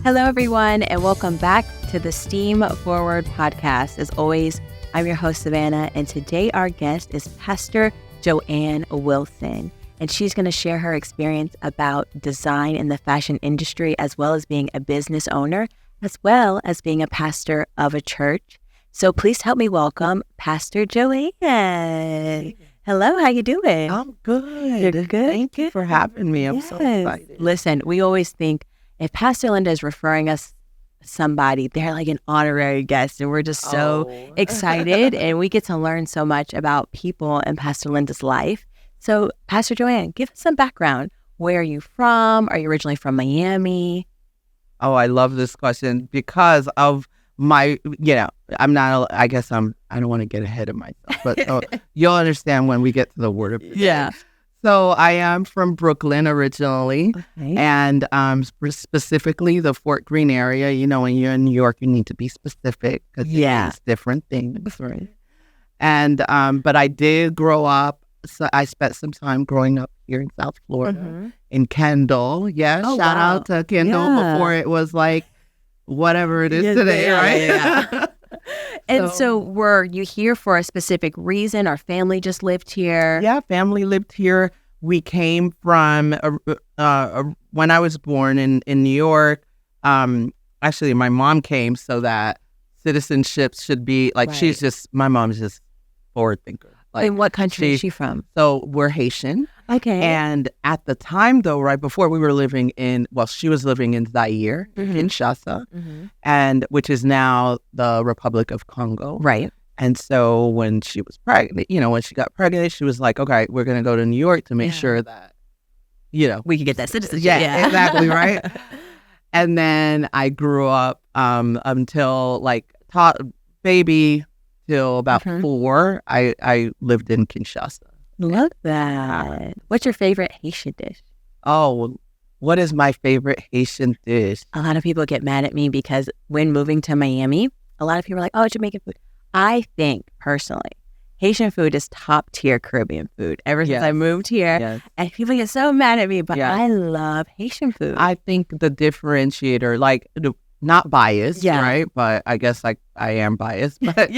Hello, everyone, and welcome back to the Steam Forward podcast. As always, I'm your host, Savannah, and today our guest is Pastor Johanne Wilson, and she's going to share her experience about design in the fashion industry, as well as being a business owner, as well as being a pastor of a church. So please help me welcome Pastor Johanne. Hello, how you doing? I'm good. You're good? Thank you for having me. I'm so excited. Listen, we always think if Pastor Linda is referring us somebody, they're like an honorary guest, and we're just so excited, and we get to learn so much about people in Pastor Linda's life. So, Pastor Johanne, give us some background. Where are you from? Are you originally from Miami? Oh, I love this question because of my, I don't want to get ahead of myself, but you'll understand when we get to the word of the day. Yeah. So I am from Brooklyn originally, and specifically the Fort Greene area. You know, when you're in New York, you need to be specific because it means different things. Right. And but I did grow up. So I spent some time growing up here in South Florida, in Kendall. Yeah, shout out to Kendall before it was like whatever it is today, right? Yeah. And so were you here for a specific reason? Our family just lived here? Yeah, family lived here. We came from, when I was born in New York, actually my mom came so that citizenship should be, like my mom's just forward thinker. Like, in what country is she from? So we're Haitian. Okay. And at the time, though, right before we were living she was living in Zaire, Kinshasa, and which is now the Republic of Congo. Right. And so when she was pregnant, when she got pregnant, she was like, okay, we're going to go to New York to make sure that, we could get that citizenship. Yeah, exactly, right? And then I grew up until baby till about 4. I lived in Kinshasa. Love that. What's your favorite Haitian dish? Oh, what is my favorite Haitian dish? A lot of people get mad at me because when moving to Miami, a lot of people are like, oh, Jamaican food. I think, personally, Haitian food is top tier Caribbean food ever since I moved here. And people get so mad at me, but I love Haitian food. I think the differentiator, not biased, right? But I guess I am biased. But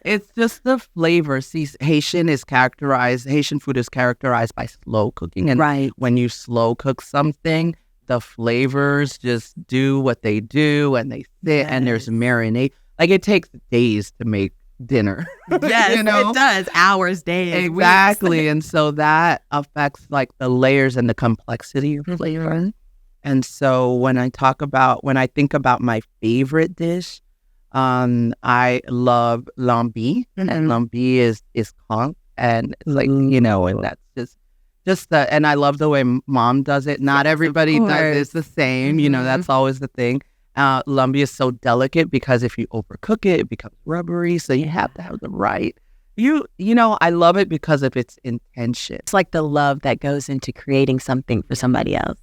it's just the flavor. See, Haitian food is characterized by slow cooking. And when you slow cook something, the flavors just do what they do, and they sit, and there's marinade. Like, it takes days to make dinner. Yes, it does. Hours, days, exactly. weeks. And so that affects the layers and the complexity of flavor. And so when I think about my favorite dish, I love lambi, and lambi is conch, and and that's just and I love the way mom does it. Not everybody does it the same, that's always the thing. Lambi is so delicate because if you overcook it, it becomes rubbery. So you have to have the right. I love it because of its intention. It's like the love that goes into creating something for somebody else.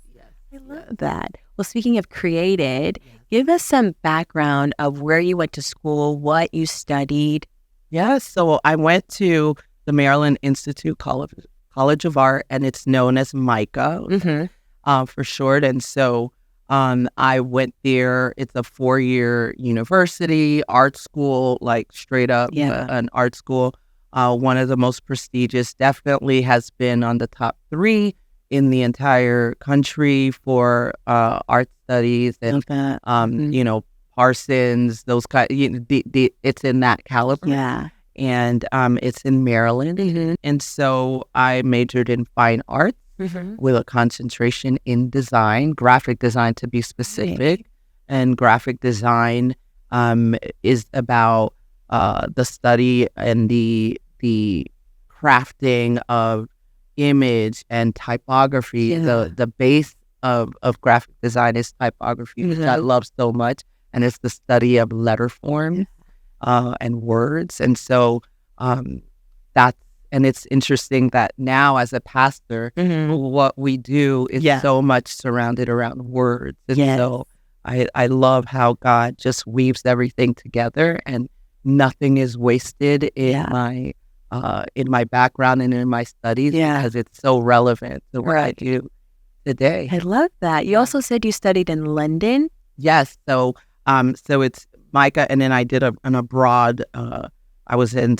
I love that. Well, speaking of created, give us some background of where you went to school, what you studied. Yes, so I went to the Maryland Institute College of Art, and it's known as MICA for short. And so I went there. It's a 4-year university, art school, like straight up an art school. One of the most prestigious, definitely has been on the top 3 in the entire country for art studies, and Parsons, those kind. It's in that caliber, and it's in Maryland, and so I majored in fine arts with a concentration in design, graphic design to be specific, and graphic design is about the study and the crafting of image and typography. The base of graphic design is typography, which I love so much, and it's the study of letter form and words. And so it's interesting that now as a pastor, what we do is so much surrounded around words. And so I love how God just weaves everything together, and nothing is wasted in my background and in my studies because it's so relevant to what I do today. I love that. You also said you studied in London. Yes. So it's Micah, and then I did an abroad. I was in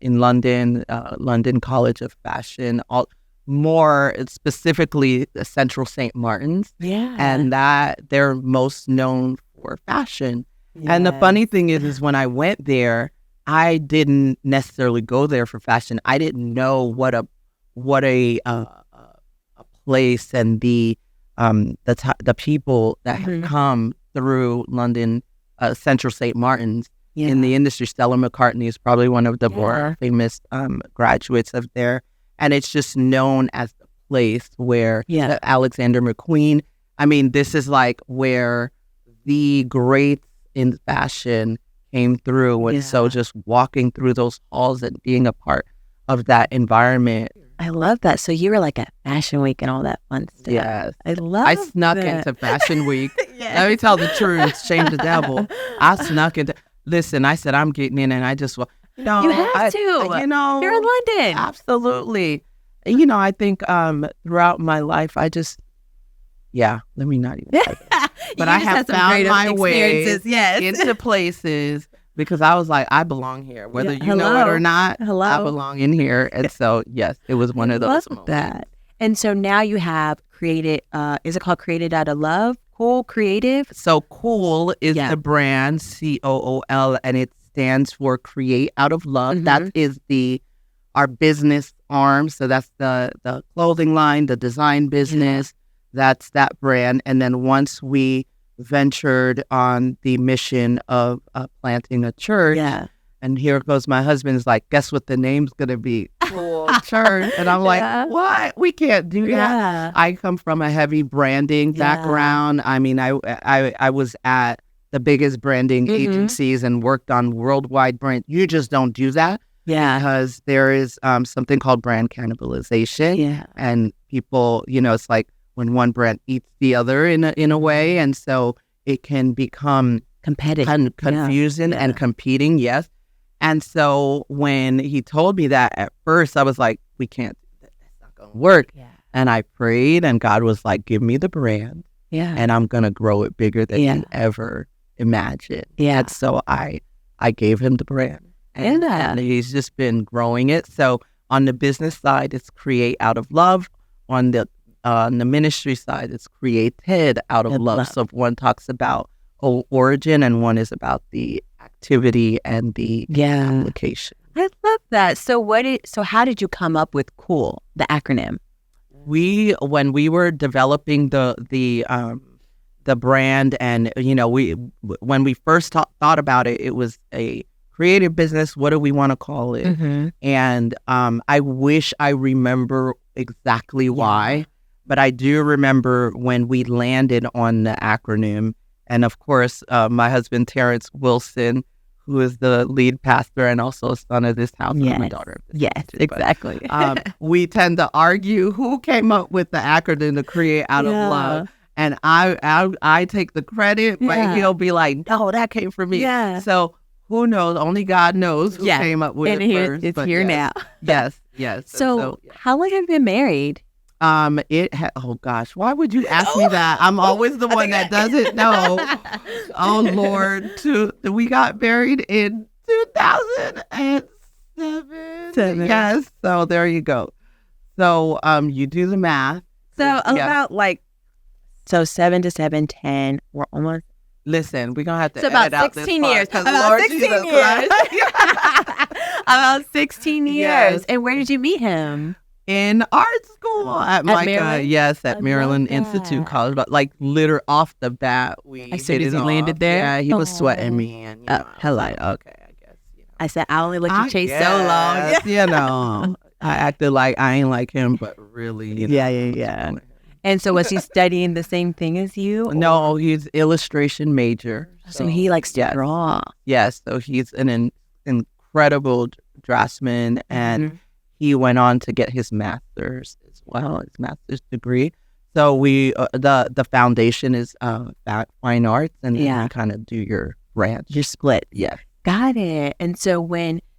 London, London College of Fashion, more specifically Central St. Martin's. Yeah. And that they're most known for fashion. Yes. And the funny thing is when I went there, I didn't necessarily go there for fashion. I didn't know what a place and the people that have come through London, Central St. Martin's in the industry. Stella McCartney is probably one of the more famous graduates of there. And it's just known as the place where Alexander McQueen, I mean, this is like where the greats in fashion came through. And so just walking through those halls and being a part of that environment. I love that. So you were like at Fashion Week and all that fun stuff. Yes. I snuck into Fashion Week. Let me tell the truth. Shame the devil. I snuck into. Listen, I said, I'm getting in, and I just, you have to. You know. You're in London. Absolutely. You know, I think throughout my life, let me not even say that. But I have found my way into places because I was like, I belong here. Whether you know it or not, I belong in here. And so, yes, it was one of those moments. That. And so now you have created, is it called Created Out of Love? Cool Creative? So Cool is the brand, COOL, and it stands for Create Out of Love. That is our business arm. So that's the clothing line, the design business. That's that brand. And then once we ventured on the mission of planting a church, and here goes my husband's like, guess what the name's going to be? Cool Church. And I'm like, what? We can't do that. I come from a heavy branding background. I mean, I was at the biggest branding agencies and worked on worldwide brand. You just don't do that. Because there is something called brand cannibalization. And people, you know, it's like when one brand eats the other in a way. And so it can become competitive, confusing and competing. Yes. And so when he told me that at first, I was like, we can't, that's not going to work. And I prayed and God was like, give me the brand. And I'm going to grow it bigger than you ever imagined. And so I gave him the brand. And he's just been growing it. So on the business side, it's Create Out of Love. On the ministry side, it's Created Out of Love. So one talks about origin and one is about the activity and the application. I love that. So how did you come up with COOL, the acronym? When we were developing the brand, and you know, when we first thought about it, it was a creative business. What do we want to call it? And I wish I remember exactly why, but I do remember when we landed on the acronym. And of course, my husband, Terrence Wilson, who is the lead pastor and also a son of this house, and I'm a daughter of this house too, exactly. We tend to argue who came up with the acronym to Create Out of Love. And I take the credit, but he'll be like, no, that came from me. So who knows? Only God knows who came up with it first. It's here now. Yes. So how long have you been married? Oh gosh, why would you ask me that? I'm always the one that doesn't know. Oh Lord, we got married in 2007. Yes, so there you go. So you do the math. So about 7 to 7, 10. We're almost. Listen, we're gonna have to edit out 16 years. About 16 years. About 16 years. Yes. And where did you meet him? In art school at Micah, at Maryland Institute College. But literally off the bat, as soon as he landed there, yeah, he was sweating me, and hello. Like, okay, I guess. You know. I said I only let you chase so long. You know, I acted like I ain't like him, but really, you know, yeah. And so was he studying the same thing as you? No, he's illustration major. So he likes to draw. Yes, so he's an incredible draftsman, and he went on to get his master's as well, his master's degree. So we, the foundation is fine arts, and then you kind of do your branch. Your split. Yeah. Got it. And so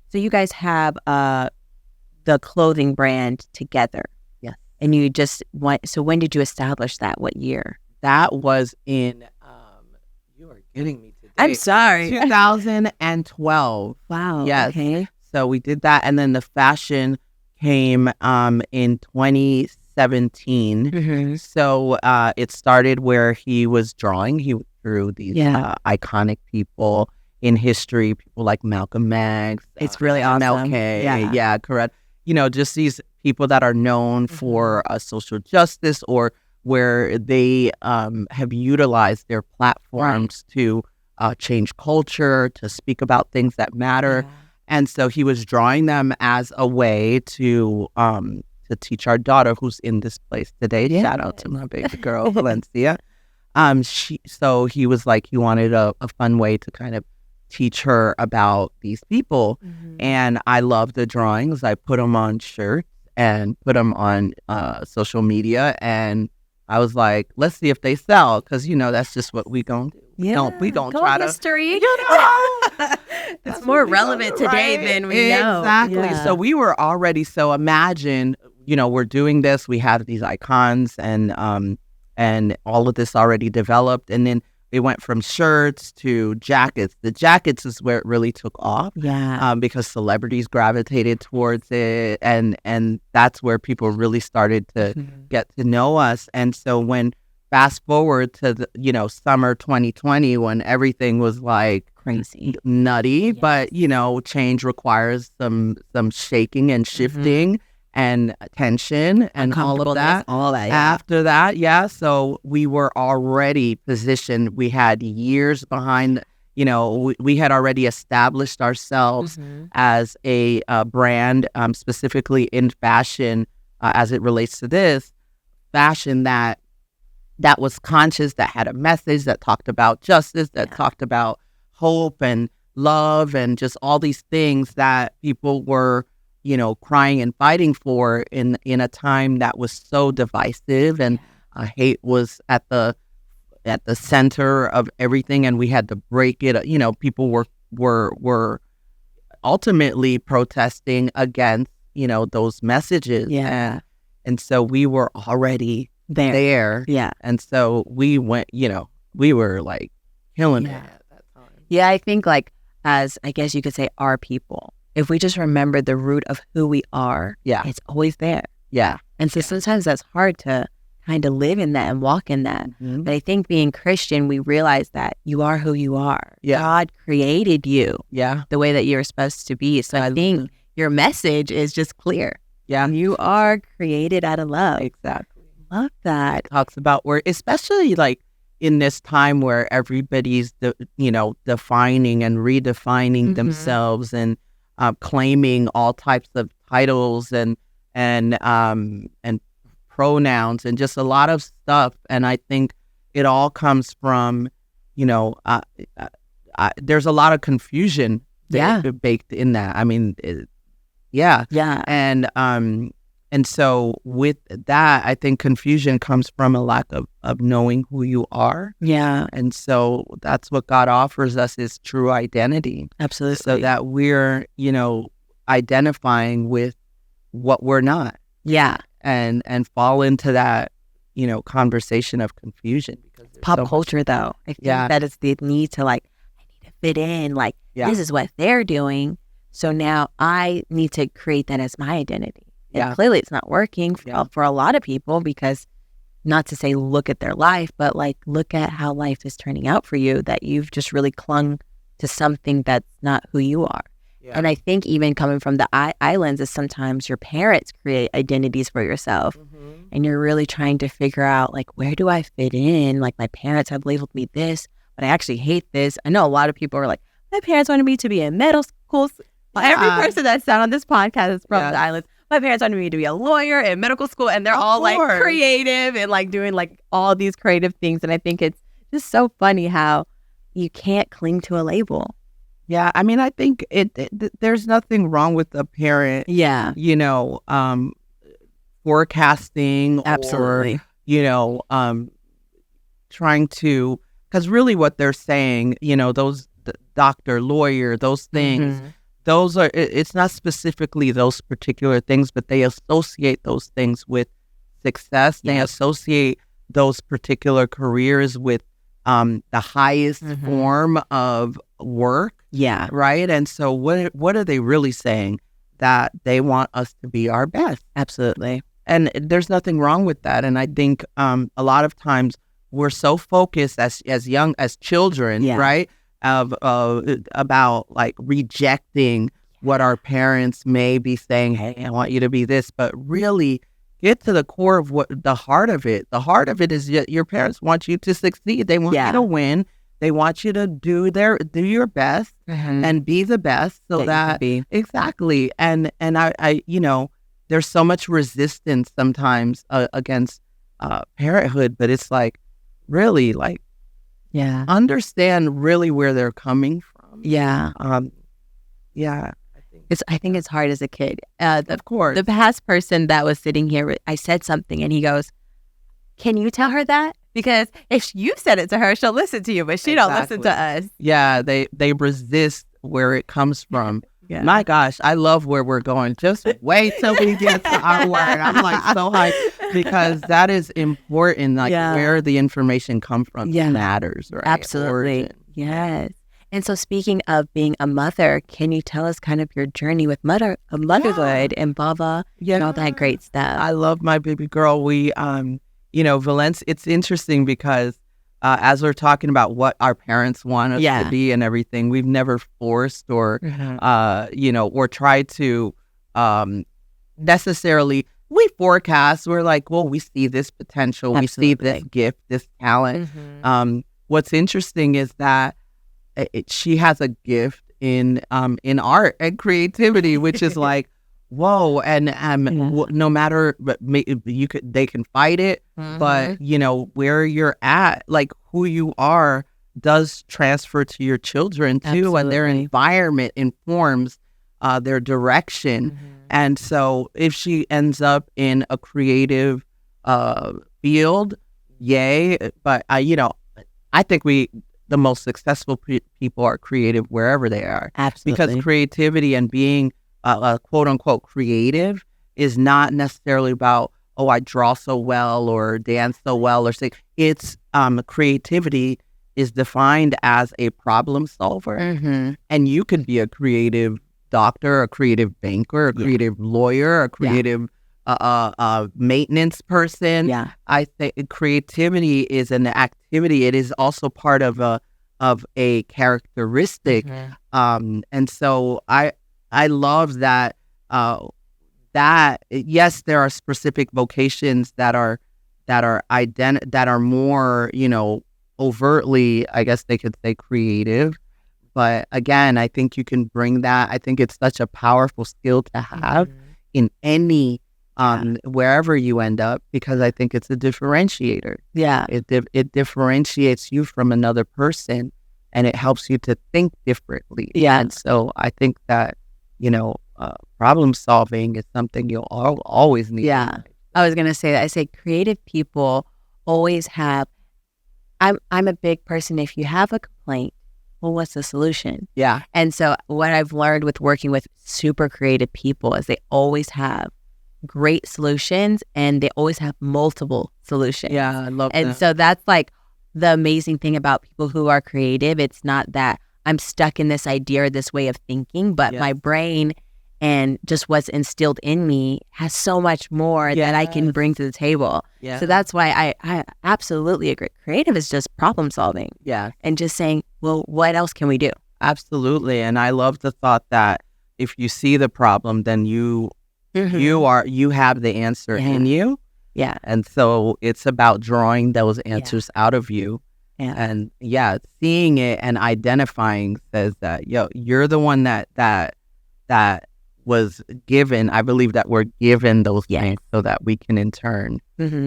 so you guys have the clothing brand together. Yes. And you just so when did you establish that? What year? That was in getting me today. I'm sorry. 2012. Wow. Yes. Okay. So we did that. And then the fashion came in 2017. Mm-hmm. So it started where he was drawing. He drew these iconic people in history, people like Malcolm X. It's really awesome. MLK. Yeah, correct. Just these people that are known for social justice, or where they have utilized their platforms to change culture, to speak about things that matter. Yeah. And so he was drawing them as a way to teach our daughter, who's in this place today. Yeah. Shout out to my baby girl, Valencia. So he was like, he wanted a fun way to kind of teach her about these people. Mm-hmm. And I love the drawings. I put them on shirts and put them on social media. And I was like, let's see if they sell, because, that's just what we gonna do. Yeah. We don't try to. History. It's more relevant today than we know. Exactly. Yeah. So we were already, so imagine, we're doing this. We have these icons and all of this already developed. And then it went from shirts to jackets. The jackets is where it really took off. Yeah. Because celebrities gravitated towards it. And that's where people really started to get to know us. And so when fast forward to the, summer 2020, when everything was like crazy, nutty, but change requires some shaking and shifting and attention and all of that. Yeah. After that, so we were already positioned. We had years behind. We had already established ourselves as a brand, specifically in fashion, as it relates to this fashion that was conscious, that had a message, that talked about justice, that talked about hope and love, and just all these things that people were, crying and fighting for in a time that was so divisive, and hate was at the center of everything, and we had to break it. People were ultimately protesting against, those messages. Yeah. And so we were already there. Yeah. And so we went, we were like killing it at that time. Yeah, I think as I guess you could say, our people, if we just remember the root of who we are, it's always there. Yeah. And so sometimes that's hard to kind of live in that and walk in that. Mm-hmm. But I think being Christian, we realize that you are who you are. Yeah. God created you the way that you're supposed to be. So I think your message is just clear. Yeah. You are created out of love. Exactly. Love that. It talks about where, especially in this time where everybody's, defining and redefining themselves and claiming all types of titles and pronouns and just a lot of stuff. And I think it all comes from, there's a lot of confusion baked in that. I mean, And so with that, I think confusion comes from a lack of knowing who you are. Yeah. And so that's what God offers us, is true identity. Absolutely. So that we're, identifying with what we're not. Yeah. And fall into that, conversation of confusion. Because pop culture, though. I think that is the need to I need to fit in. This is what they're doing. So now I need to create that as my identity. And clearly it's not working for a lot of people, because not to say look at their life, but look at how life is turning out for you, that you've just really clung to something that's not who you are. Yeah. And I think even coming from the islands is sometimes your parents create identities for yourself, and you're really trying to figure out where do I fit in? My parents have labeled me this, but I actually hate this. I know a lot of people are my parents wanted me to be in medical school. Every person that's on this podcast is from the islands. My parents wanted me to be a lawyer in medical school, and they're all creative and doing all these creative things. And I think it's just so funny how you can't cling to a label. Yeah, I mean, I think there's nothing wrong with a parent. Yeah, forecasting. Absolutely. Or, trying to, because really what they're saying, those doctor, lawyer, those things. Those are, it's not specifically those particular things, but they associate those things with success. They associate those particular careers with the highest form of work. Yeah. Right. And so what are they really saying? That they want us to be our best. Absolutely. And there's nothing wrong with that. And I think a lot of times we're so focused as young as children, right, about like rejecting what our parents may be saying. Hey, I want you to be this, but really get to the core of what the heart of it. The heart of it is your parents want you to succeed. They want you to win. They want you to do your best and be the best, so that exactly. And I there's so much resistance sometimes against parenthood, but it's like really like understand really where they're coming from. I think it's hard as a kid. Of course, the past person that was sitting here, I said something and he goes, "Can you tell her that? Because if you said it to her, she'll listen to you, but she don't listen to us." Yeah, they resist where it comes from. My gosh, I love where we're going. Just wait till we get to our word. I'm like so hyped because that is important. Like where the information comes from matters, right? Absolutely. Origin. Yes. And so speaking of being a mother, can you tell us kind of your journey with motherhood and Baba and all that great stuff? I love my baby girl. We Valencia, it's interesting because as we're talking about what our parents want us to be and everything, we've never forced or, or tried to necessarily, we forecast, we're like, well, we see this potential, we see this gift, this talent. What's interesting is that she has a gift in art and creativity, which is like, whoa, and no matter, they can fight it, but where you're at, like who you are, does transfer to your children too, and their environment informs their direction. And so, if she ends up in a creative field, yay! But I think the most successful people are creative wherever they are, because creativity and being quote unquote creative is not necessarily about, oh, I draw so well or dance so well or sing. It's creativity is defined as a problem solver, and you could be a creative doctor, a creative banker, a creative lawyer, a creative maintenance person. I think creativity is an activity. It is also part of a characteristic, and so I love that. Yes, there are specific vocations that are more, overtly, I guess they could say, creative. But again, I think you can bring that. I think it's such a powerful skill to have in any wherever you end up, because I think it's a differentiator. It differentiates you from another person, and it helps you to think differently. And so I think that problem solving is something you'll always need. I was gonna say that. I say creative people always have. I'm a big person. If you have a complaint, well, what's the solution? And so what I've learned with working with super creative people is they always have great solutions, and they always have multiple solutions. I love that. And so that's like the amazing thing about people who are creative. It's not that I'm stuck in this idea or this way of thinking, but my brain and just what's instilled in me has so much more that I can bring to the table. So that's why I absolutely agree. Creative is just problem solving. And just saying, well, what else can we do? Absolutely. And I love the thought that if you see the problem, then you have the answer in you. And so it's about drawing those answers out of you. And seeing it and identifying says that, you're the one that was given. I believe that we're given those things so that we can in turn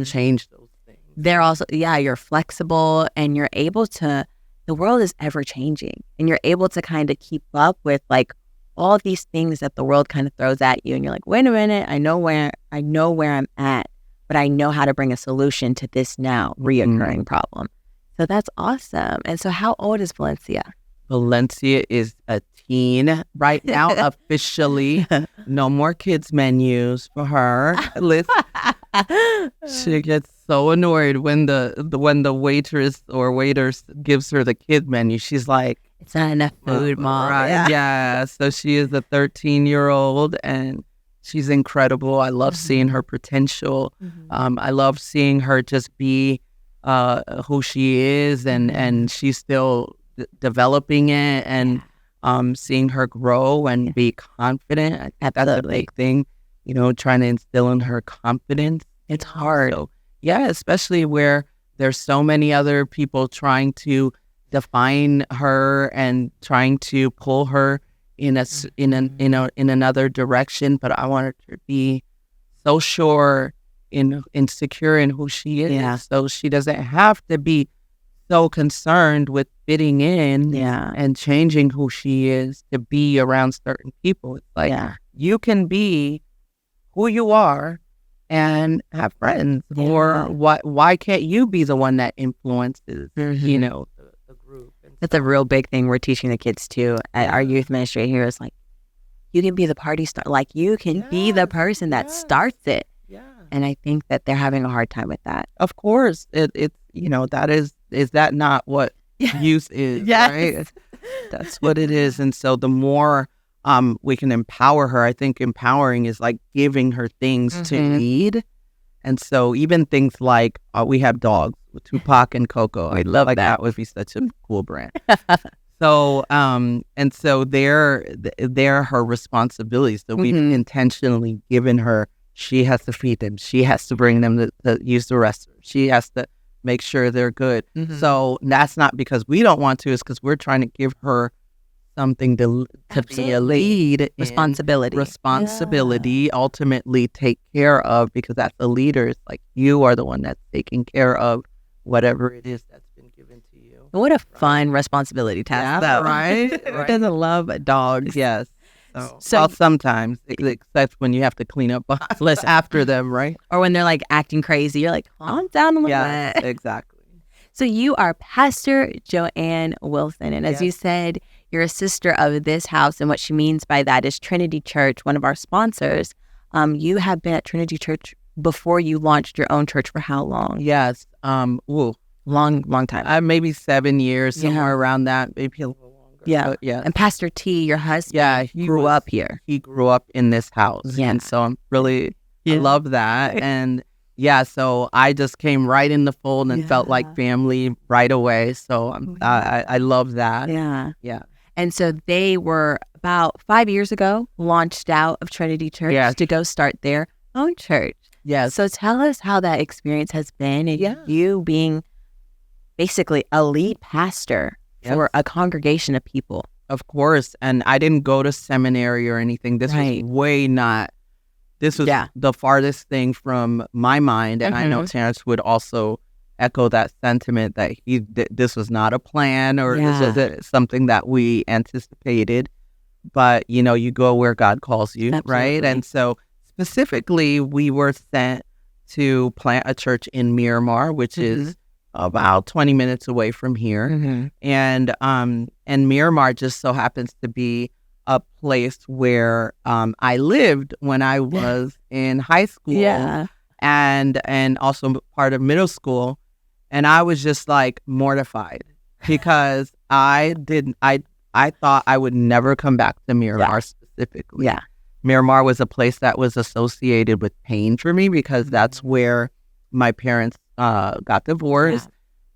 change those things. They're also, you're flexible, and you're able to, the world is ever changing, and you're able to kind of keep up with like all these things that the world kind of throws at you. And you're like, wait a minute, I know where I'm at, but I know how to bring a solution to this now reoccurring problem. So that's awesome. And so how old is Valencia? Valencia is a teen right now, officially. No more kids menus for her. Listen, she gets so annoyed when the waitress or waiters gives her the kid menu. She's like, it's not enough food, Mom. Right? Yeah. So she is a 13-year-old, and she's incredible. I love seeing her potential. I love seeing her just be who she is, and she's still developing it, and seeing her grow and be confident. That's a big thing, trying to instill in her confidence. It's hard. So, yeah, especially where there's so many other people trying to define her and trying to pull her in another direction. But I want her to be so sure and secure in who she is, so she doesn't have to be so concerned with fitting in and changing who she is to be around certain people. It's like you can be who you are and have friends, or why can't you be the one that influences the group? That's a real big thing we're teaching the kids too at our youth ministry here. Is like, you can be the party star, like you can be the person that starts it. And I think that they're having a hard time with that. Of course, it's is that not what youth is? Right? That's what it is. And so the more we can empower her, I think empowering is like giving her things to lead. And so even things like we have dogs with Tupac and Coco. I love that. That would be such a cool brand. So and so they're her responsibilities. So we've intentionally given her. She has to feed them. She has to bring them to use the restroom. She has to make sure they're good. So that's not because we don't want to. It's because we're trying to give her something to be a lead. Responsibility, ultimately take care of, because that's the leader. It's like you are the one that's taking care of whatever it is that's been given to you. What a fun responsibility task, though. Right? Who doesn't love dogs? Yes. So well, sometimes, except when you have to clean up after them, right? Or when they're like acting crazy, you're like, calm down a little bit. Yeah, exactly. So you are Pastor Johanne Wilson, and as you said, you're a sister of this house, and what she means by that is Trinity Church, one of our sponsors. You have been at Trinity Church before you launched your own church for how long? Yes, long time. Maybe 7 years, somewhere around that, maybe a little. Yeah. And Pastor T, your husband, he grew up here. He grew up in this house. And so I'm really, I love that. And so I just came right in the fold and felt like family right away. So I love that. Yeah. And so they were about 5 years ago launched out of Trinity Church to go start their own church. Yes. So tell us how that experience has been, and you being basically a lead pastor for a congregation of people. Of course. And I didn't go to seminary or anything. This was this was the farthest thing from my mind. And I know Terrence would also echo that sentiment that this was not a plan, or this was something that we anticipated. But, you go where God calls you, right? And so specifically, we were sent to plant a church in Miramar, which is about 20 minutes away from here. And Miramar just so happens to be a place where I lived when I was in high school and also part of middle school. And I was just like mortified because I thought I would never come back to Miramar specifically. Miramar was a place that was associated with pain for me because that's where my parents got divorced,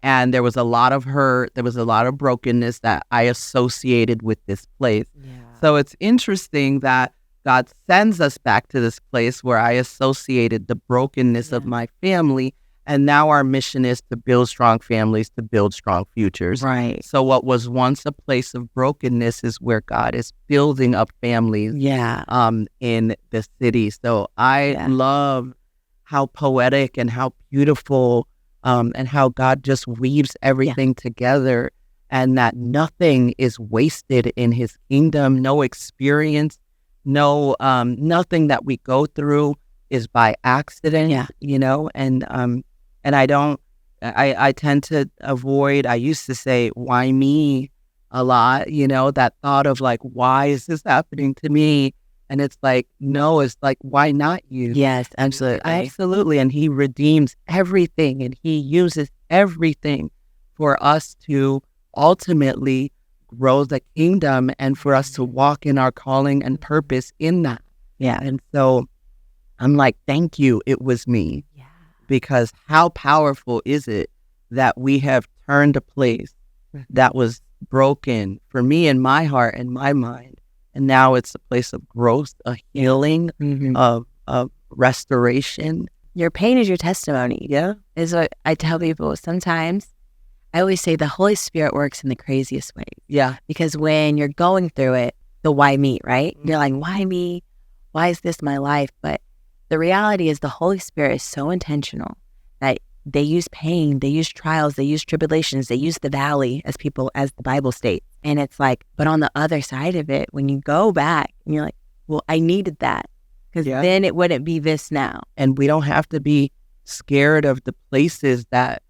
and there was a lot of hurt. There was a lot of brokenness that I associated with this place. So it's interesting that God sends us back to this place where I associated the brokenness of my family, and now our mission is to build strong families, to build strong futures. Right. So what was once a place of brokenness is where God is building up families in the city. So I love how poetic and how beautiful and how God just weaves everything together, and that nothing is wasted in his kingdom. No experience, nothing that we go through is by accident, and I tend to avoid, I used to say, why me a lot, that thought of like, why is this happening to me? And it's like, no, it's like, why not you? Yes, absolutely. Absolutely. And he redeems everything and he uses everything for us to ultimately grow the kingdom and for us to walk in our calling and purpose in that. Yeah. And so I'm like, thank you. It was me. Yeah. Because how powerful is it that we have turned a place that was broken for me in my heart and my mind. And now it's a place of growth, a healing, of restoration. Your pain is your testimony. Yeah. Is what I tell people sometimes. I always say the Holy Spirit works in the craziest ways. Yeah. Because when you're going through it, the why me, right? You're like, why me? Why is this my life? But the reality is the Holy Spirit is so intentional that they use pain, they use trials, they use tribulations, they use the valley as the Bible states. And it's like, but on the other side of it, when you go back and you're like, well, I needed that because then it wouldn't be this now. And we don't have to be scared of the places that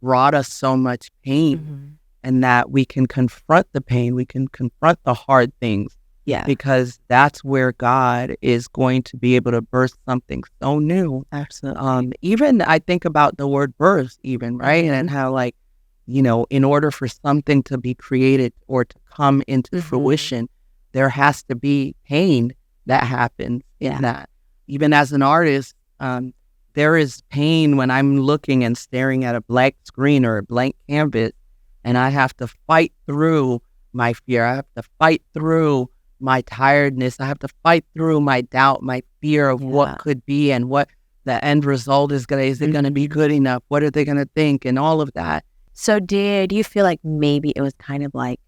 brought us so much pain and that we can confront the pain. We can confront the hard things. Yeah. Because that's where God is going to be able to birth something so new. Absolutely. Even I think about the word birth even, right? And how like, you know, in order for something to be created or to come into fruition, there has to be pain that happens in that. Even as an artist, there is pain when I'm looking and staring at a blank screen or a blank canvas and I have to fight through my fear. I have to fight through my tiredness. I have to fight through my doubt, my fear of what could be and what the end result is going to, is it going to be good enough? What are they going to think? And all of that. So did you feel like maybe it was kind of like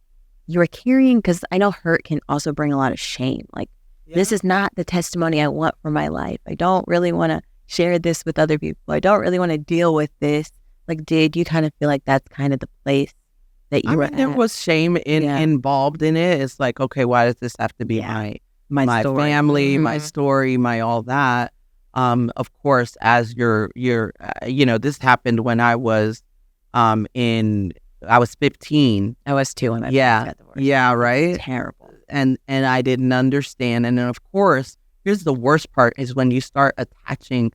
you were carrying, because I know hurt can also bring a lot of shame. Like, this is not the testimony I want for my life. I don't really want to share this with other people. I don't really want to deal with this. Like, did you kind of feel like that's kind of the place that you were at? There was shame involved in it. It's like, okay, why does this have to be my story. family, my story, my all that? Of course, as you're this happened when I was I was 15. I was too when my parents got divorced. Yeah, right. It's terrible. And I didn't understand. And then of course, here's the worst part is when you start attaching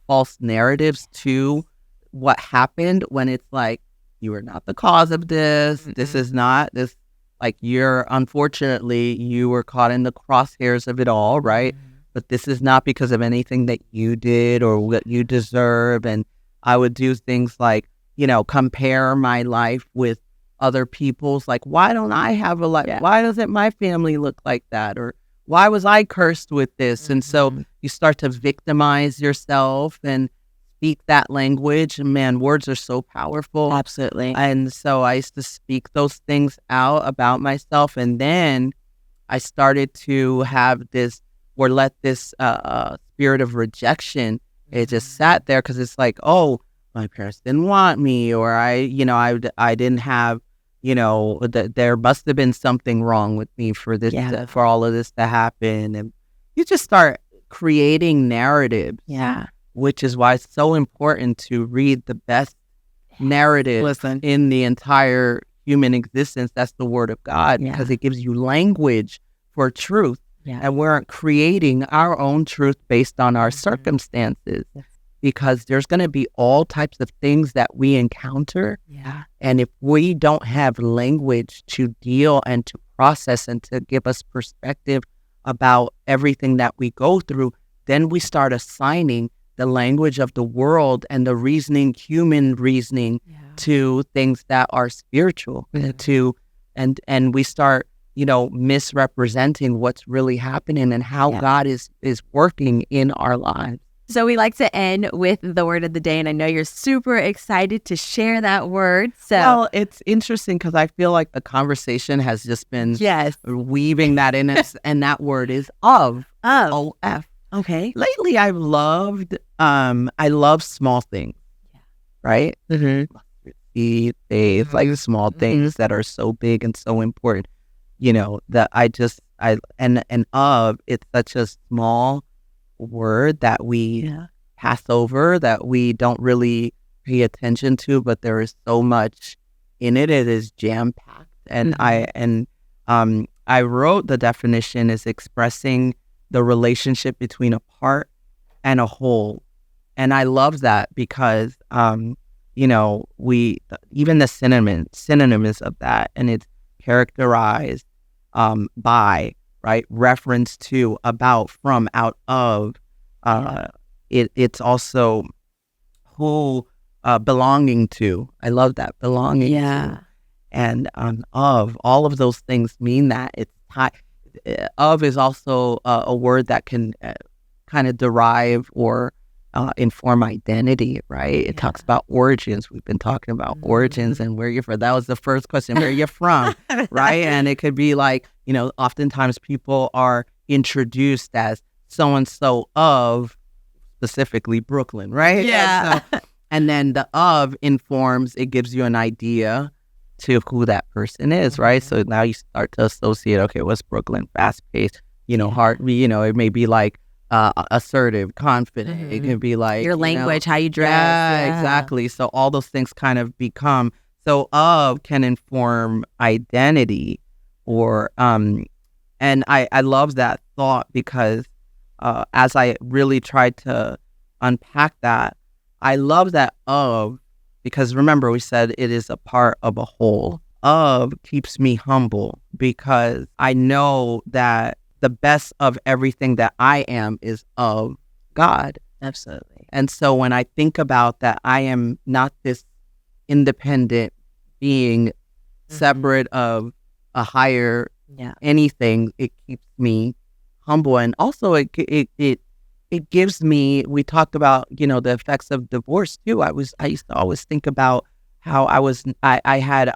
false narratives to what happened, when it's like, you are not the cause of this. This is not this, like, unfortunately, you were caught in the crosshairs of it all, right? But this is not because of anything that you did or what you deserve. And I would do things like, compare my life with other people's, like, why don't I have a life? Why doesn't my family look like that? Or why was I cursed with this? And so you start to victimize yourself and speak that language. And man, words are so powerful. Absolutely. And so I used to speak those things out about myself. And then I started to have this, or let this spirit of rejection, it just sat there because it's like, oh, my parents didn't want me, or I didn't have, there must have been something wrong with me for this, for all of this to happen. And you just start creating narratives. Yeah. Which is why it's so important to read the best narrative in the entire human existence. That's the Word of God, because it gives you language for truth. Yeah. And we're creating our own truth based on our circumstances, because there's going to be all types of things that we encounter. Yeah. And if we don't have language to deal and to process and to give us perspective about everything that we go through, then we start assigning the language of the world and the reasoning, human reasoning, to things that are spiritual, and we start, misrepresenting what's really happening and how God is working in our lives. So we like to end with the word of the day, and I know you're super excited to share that word. So, well, it's interesting because I feel like the conversation has just been weaving that in us, and that word is of. O-F. Okay. Lately, I love small things, right? It's like small things that are so big and so important, that it's such a small word that we pass over, that we don't really pay attention to, but there is so much in it. It is jam-packed. And I wrote the definition is expressing the relationship between a part and a whole. And I love that because, we even the synonyms of that, and it's characterized by, right, reference to, about, from, out of. It's also who, belonging to. I love that, belonging to. And of, all of those things mean that. It's of is also a word that can kind of derive or inform identity, right? It talks about origins. We've been talking about origins and where you're from. That was the first question, where you're from, right? And it could be like, oftentimes people are introduced as so-and-so of specifically Brooklyn, right? Yeah. And then the of informs, it gives you an idea to who that person is, right? So now you start to associate, okay, what's Brooklyn? Fast-paced, heart, it may be like assertive, confident. It can be like your language, how you dress. Yeah, exactly. So all those things kind of become, so of can inform identity, or and I love that thought because as I really tried to unpack that, I love that of, because remember we said it is a part of a whole. Of keeps me humble because I know that the best of everything that I am is of God. Absolutely. And so when I think about that, I am not this independent being separate of a higher anything. It keeps me humble. And also it gives me, we talked about, the effects of divorce too. I used to always think about how I had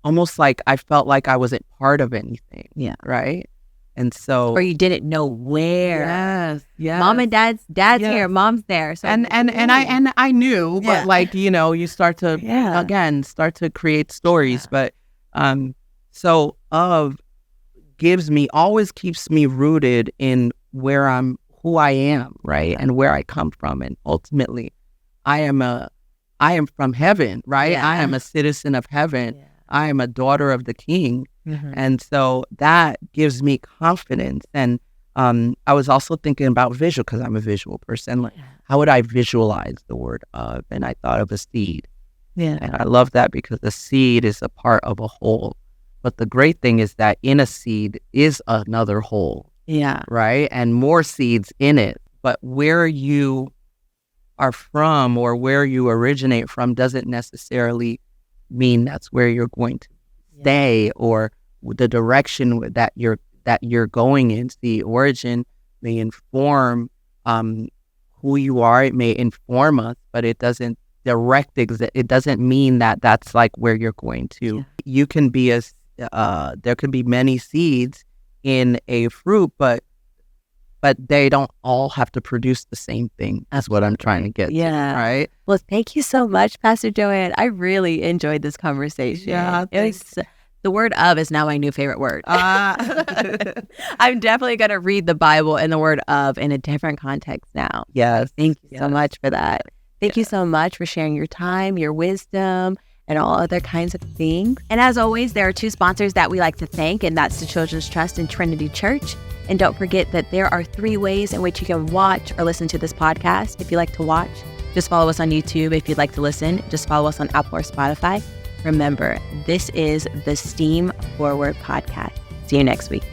almost like I felt like I wasn't part of anything. Yeah. Right. And so, or you didn't know where. Yes. Mom and dad's here, mom's there. So and I knew, but like, you start to again start to create stories. But so of always keeps me rooted in who I am, right? And where I come from. And ultimately I am from heaven, right? Yeah. I am a citizen of heaven. Yeah. I am a daughter of the King. And so that gives me confidence. And I was also thinking about visual, because I'm a visual person. Like, how would I visualize the word of? And I thought of a seed. Yeah. And I love that because the seed is a part of a whole. But the great thing is that in a seed is another whole. Yeah. Right? And more seeds in it. But where you are from or where you originate from doesn't necessarily mean that's where you're going to stay, or the direction that you're going in. The origin may inform who you are. It may inform us, but it doesn't it doesn't mean that that's like where you're going to. Yeah. You can be there can be many seeds in a fruit, but they don't all have to produce the same thing. That's what I'm trying to get to, right? Well, thank you so much, Pastor Joanne. I really enjoyed this conversation. Yeah, the word of is now my new favorite word. I'm definitely going to read the Bible and the word of in a different context now. Yes. Thank you so much for that. Thank you so much for sharing your time, your wisdom, and all other kinds of things. And as always, there are two sponsors that we like to thank, and that's the Children's Trust and Trinity Church. And don't forget that there are 3 ways in which you can watch or listen to this podcast. If you like to watch, just follow us on YouTube. If you'd like to listen, just follow us on Apple or Spotify. Remember, this is the Steam Forward Podcast. See you next week.